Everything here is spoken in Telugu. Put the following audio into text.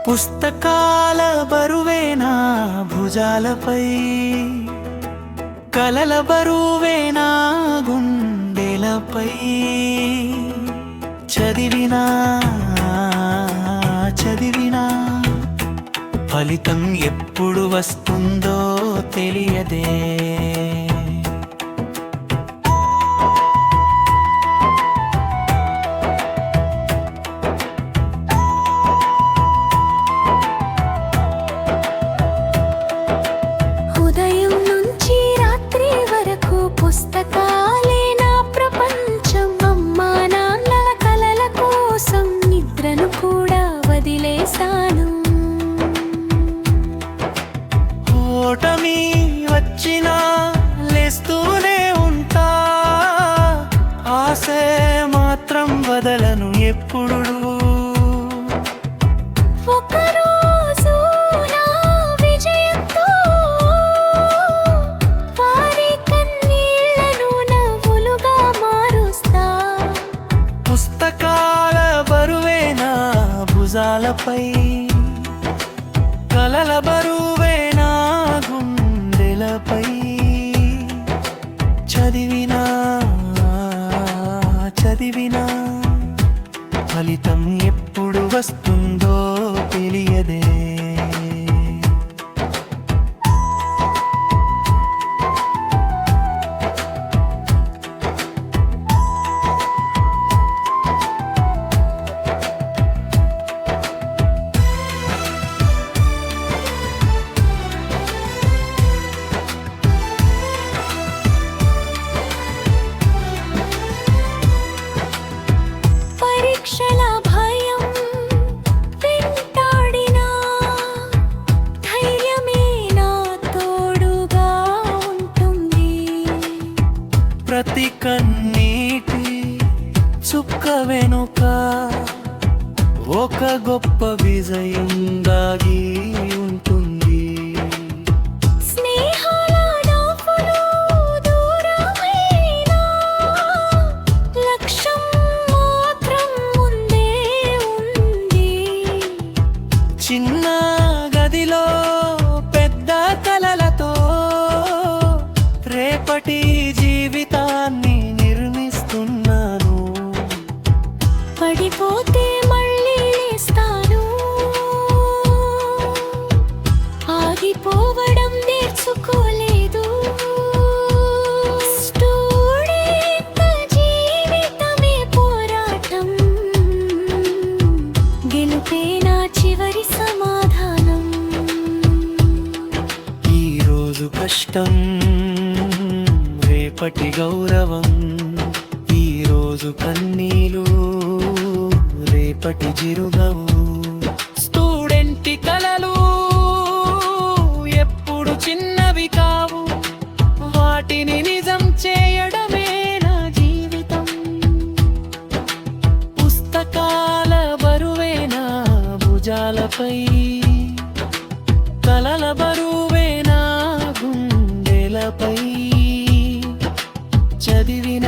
పుస్తకాల బరువేనా భుజాలపై, కలల బరువేనా గుండెలపై. చదివినా చదివినా ఫలితం ఎప్పుడు వస్తుందో తెలియదే. పుస్తకాలే నా ప్రపంచం. అమ్మా నాన్నల కలల కోసం నిద్రను కూడా వదిలేశాను. ఓటమి వచ్చినా లేస్తూనే ఉంటా, ఆశే మాత్రం వదలను ఎప్పుడు. పుస్తకాల బరువేనా భుజాలపై, కలల బరువేనా గుండెలపై. చదివినా చదివినా ఫలితం ఎప్పుడు వస్తుందో తెలియదే. పరీక్షల భయం వెంటాడినా ధైర్యమే నా తోడుగా ఉంటుంది. ప్రతి కన్నీటి చుక్క వెనుక ఒక గొప్ప విజయం దాగి ఉంటుంది. చిన్న గదిలో పెద్ద కలలతో రేపటి జీవితాన్ని నిర్మిస్తున్నాను. పడిపోతే మళ్ళీ లేస్తాను, ఆగిపోవడం నేర్చుకోలేదు. స్టూడెంట్ జీవితమే పోరాటం, గెలుపే నా చివరి సమాధానం. ఈరోజు కష్టం రేపటి గౌరవం, ఈరోజు కన్నీలు రేపటి చిరునవ్వు. స్టూడెంట్ కలలు ఎప్పుడు చిన్నవి కావు, వాటిని నిజం చేయడమే నా జీవితం. పుస్తకాల బరువేనా భుజాలపై, కలల బరువేనా గుండెలపై. చదివిన